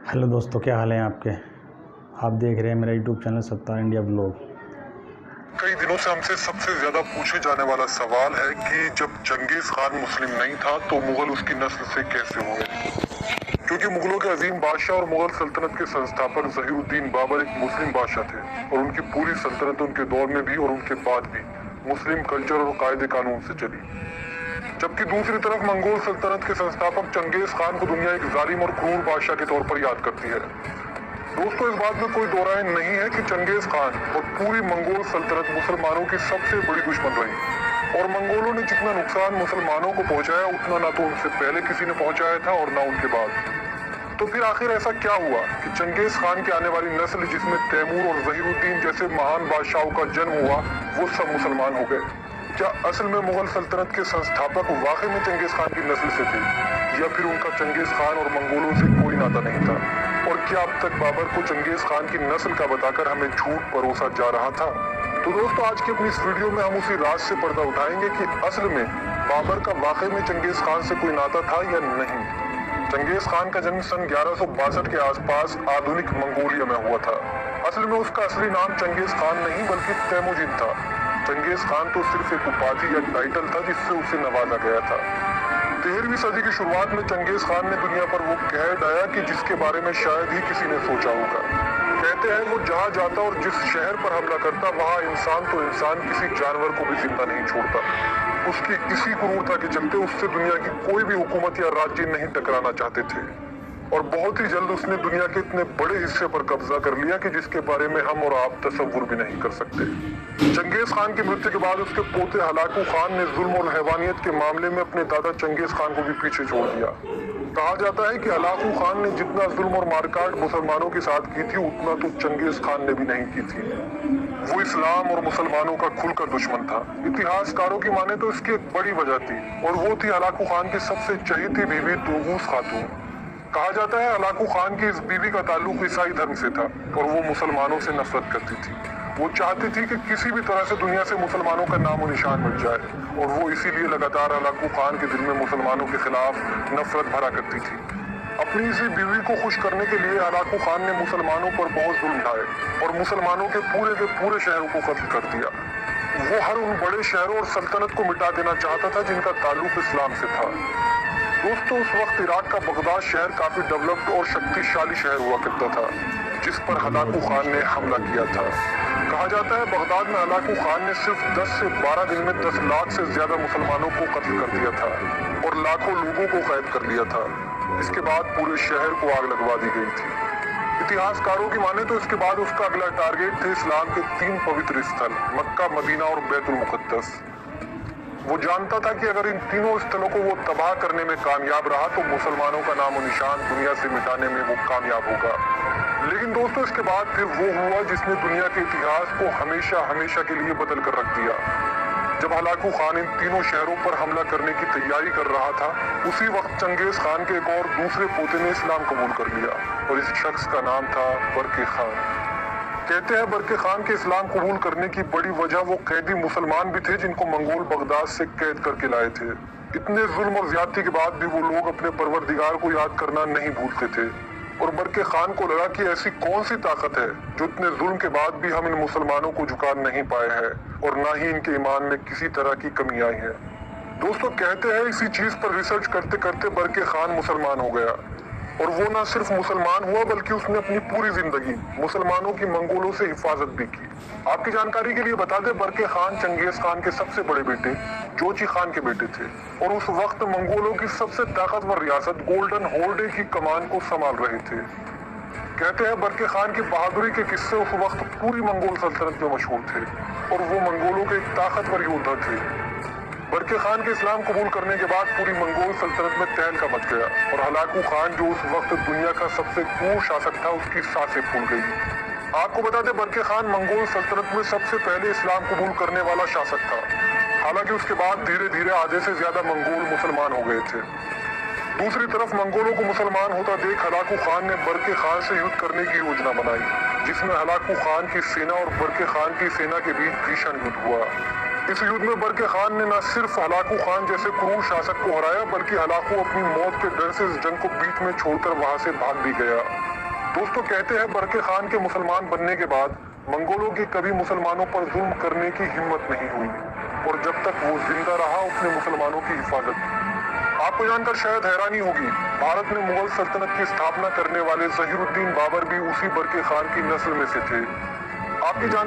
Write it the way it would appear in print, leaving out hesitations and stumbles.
Hello दोस्तों, क्या हाल है आपके। आप देख रहे हैं मेरा YouTube channel Sattar India blog. कई दिनों से हमसे सबसे ज्यादा पूछे जाने वाला सवाल है कि जब चंगेज खान मुस्लिम नहीं था तो मुगल उसकी नस्ल से कैसे हुए। क्योंकि मुगलों के अजीम बादशाह और मुगल सल्तनत के संस्थापक ज़हीरुद्दीन बाबर एक मुस्लिम बादशाह थे और उनकी पूरी सल्तनत उनके दौर में भी और उनके बाद भी मुस्लिम कल्चर और कायदे कानून से चली। जबकि दूसरी तरफ मंगोल सल्तनत के संस्थापक चंगेज खान को दुनिया एक जालिम और क्रूर बादशाह के तौर पर याद करती है। दोस्तों, इस बात में कोई दो राय नहीं है कि चंगेज खान और पूरी मंगोल सल्तनत मुसलमानों की सबसे बड़ी दुश्मन रही और मंगोलों ने जितना नुकसान मुसलमानों को पहुंचाया उतना ना तो उनसे पहले किसी ने पहुंचाया था और ना उनके बाद। तो फिर आखिर ऐसा क्या हुआ कि चंगेज खान की आने वाली नस्ल जिसमें तैमूर और ज़हीरुद्दीन जैसे महान बादशाहों का जन्म हुआ वो सब मुसलमान हो गए। क्या असल में मुगल सल्तनत के संस्थापक वाकई में चंगेज खान की नस्ल से थे या फिर उनका चंगेज खान और मंगोलों से कोई नाता नहीं था? और क्या अब तक बाबर को चंगेज खान की नस्ल का बताकर हमें झूठ परोसा जा रहा था? तो दोस्तों, आज की अपनी इस वीडियो में हम उसी राज से पर्दा उठाएंगे कि असल में बाबर का वाकई में चंगेज खान से कोई नाता था या नहीं। चंगेज खान का जन्म सन 1162 के आसपास आधुनिक मंगोलिया में हुआ था। असल में उसका असली नाम चंगेज खान नहीं बल्कि तैमुजिन था। चंगेज खान तो सिर्फ एक उपाधि या टाइटल था जिससे उसे नवाजा गया था। 13वीं सदी की शुरुआत में चंगेज खान ने दुनिया पर वो कहर ढाया कि जिसके बारे में शायद ही किसी ने सोचा होगा। कहते हैं वो जहाँ जाता और जिस शहर पर हमला करता वहाँ इंसान तो इंसान किसी जानवर को भी जिंदा नहीं छोड़ता। उसकी इसी क्रूरता के चलते उससे दुनिया की कोई भी हुकूमत या राज्य नहीं टकराना चाहते थे और बहुत ही जल्द उसने दुनिया के इतने बड़े हिस्से पर कब्जा कर लिया कि जिसके बारे में हम और आप तसव्वुर भी नहीं कर सकते। चंगेज खान की मृत्यु के बाद उसके पोते हलाकू खान ने जुल्म और हैवानियत के मामले में अपने दादा चंगेज खान को भी पीछे छोड़ दिया। कहा जाता है कि हलाकू खान ने जितना जुल्म और मारकाट मुसलमानों के साथ की थी उतना तो चंगेज खान ने भी नहीं की थी। वो इस्लाम और मुसलमानों का खुलकर दुश्मन था। इतिहासकारों की माने तो इसकी एक बड़ी वजह थी और वो थी हलाकू खान की सबसे चहेती बीवी तुगूस खातून। कहा जाता है हलाकू खान की इस बीवी का ताल्लुक ईसाई धर्म से था और वो मुसलमानों से नफरत करती थी। वो चाहती थी कि किसी भी तरह से दुनिया से मुसलमानों का नामो निशान मिट जाए और वो इसीलिए लगातार हलाकू खान के दिल में मुसलमानों के खिलाफ नफरत भरा करती थी। अपनी इसी बीवी को खुश करने के लिए हलाकू खान ने मुसलमानों पर बहुत जुल्म ढाए और मुसलमानों के पूरे शहरों को कत्ल कर दिया। वो हर उन बड़े शहरों और सल्तनत को मिटा देना चाहता था जिनका ताल्लुक इस्लाम से था। दोस्तों, उस वक्त इराक का बगदाद शहर काफी डेवलप्ड और शक्तिशाली शहर हुआ करता था जिस पर हलाकू खान ने हमला किया था। कहा जाता है बगदाद में हलाकू खान ने सिर्फ 10 से 12 दिन में 10 लाख से ज्यादा मुसलमानों को कत्ल कर दिया था और लाखों लोगों को कैद कर लिया था। इसके बाद पूरे शहर को आग लगवा दी गई थी। इतिहासकारों की माने तो इसके बाद उसका अगला टारगेट थे इस्लाम के 3 पवित्र स्थल मक्का, मदीना और बैतुल मुकद्दस। वो जानता था कि अगर इन तीनों स्थलों को वो तबाह करने में कामयाब रहा तो मुसलमानों का नामो निशान दुनिया से मिटाने में वो कामयाब होगा। लेकिन दोस्तों, इसके बाद फिर वो हुआ जिसने दुनिया के इतिहास को हमेशा के लिए बदल कर रख दिया। जब हलाकू खान इन तीनों शहरों पर हमला करने की तैयारी कर रहा था उसी वक्त चंगेज खान के एक और दूसरे पोते ने इस्लाम कबूल कर लिया और इस शख्स का नाम था बरके खान। कहते हैं बरके खान के इस्लाम कबूल करने की बड़ी वजह वो कैदी मुसलमान भी थे जिनको मंगोल बगदाद से कैद करके लाए थे। इतने जुल्म और ज्यादती के बाद भी वो लोग अपने परवरदिगार को याद करना नहीं भूलते थे और बरके खान को लगा कि ऐसी कौन सी ताकत है जो इतने जुल्म के बाद भी हम इन मुसलमानों को झुका नहीं पाए हैं और ना ही इनके ईमान में किसी तरह की कमी आई है। दोस्तों, कहते हैं इसी चीज पर रिसर्च करते करते बरके खान मुसलमान हो गया और वो ना सिर्फ मुसलमान हुआ बल्कि उसने अपनी पूरी जिंदगी मुसलमानों की मंगोलों से हिफाजत भी की। आपकी जानकारी के लिए बता दें, बरके खान चंगेज खान के सबसे बड़े बेटे जोची खान के बेटे थे और उस वक्त मंगोलों की सबसे ताकतवर रियासत गोल्डन होर्डे की कमान को संभाल रहे थे। कहते हैं बरके खान की बहादुरी के किस्से उस वक्त पूरी मंगोल सल्तनत में मशहूर थे और वो मंगोलों के एक ताकतवर योद्धा थे। बरके खान के इस्लाम कबूल करने के बाद पूरी मंगोल सल्तनत में तहलका मच गया और हलाकू खान जो उस वक्त दुनिया का सबसे क्रूर शासक था उसकी सांसें फूल गई। आपको बता दें बरके खान मंगोल सल्तनत में सबसे पहले इस्लाम कबूल करने वाला शासक था। हालांकि उसके बाद धीरे धीरे आधे से ज्यादा मंगोल मुसलमान हो गए थे। दूसरी तरफ मंगोलों को मुसलमान होता देख हलाकू खान ने बरके खान से युद्ध करने की योजना बनाई जिसमें हलाकू खान की सेना और बरके खान की सेना के बीच भीषण युद्ध हुआ। इस युद्ध में बरके खान ने न सिर्फ हलाकू खान जैसे क्रूर शासक को हराया, बल्कि हलाकू अपनी मौत के डर से इस जंग को बीच में छोड़कर वहां से भाग भी गया। दोस्तों, कहते हैं बरके खान के मुसलमान बनने के बाद मंगोलों की कभी मुसलमानों पर जुल्म करने की हिम्मत नहीं हुई, और जब तक वो जिंदा रहा उसने मुसलमानों की हिफाजत की। आपको जानकर शायद हैरानी होगी, भारत में मुगल सल्तनत की स्थापना करने वाले ज़हीरुद्दीन बाबर भी उसी बरके खान की नस्ल में से थे। आपकी जान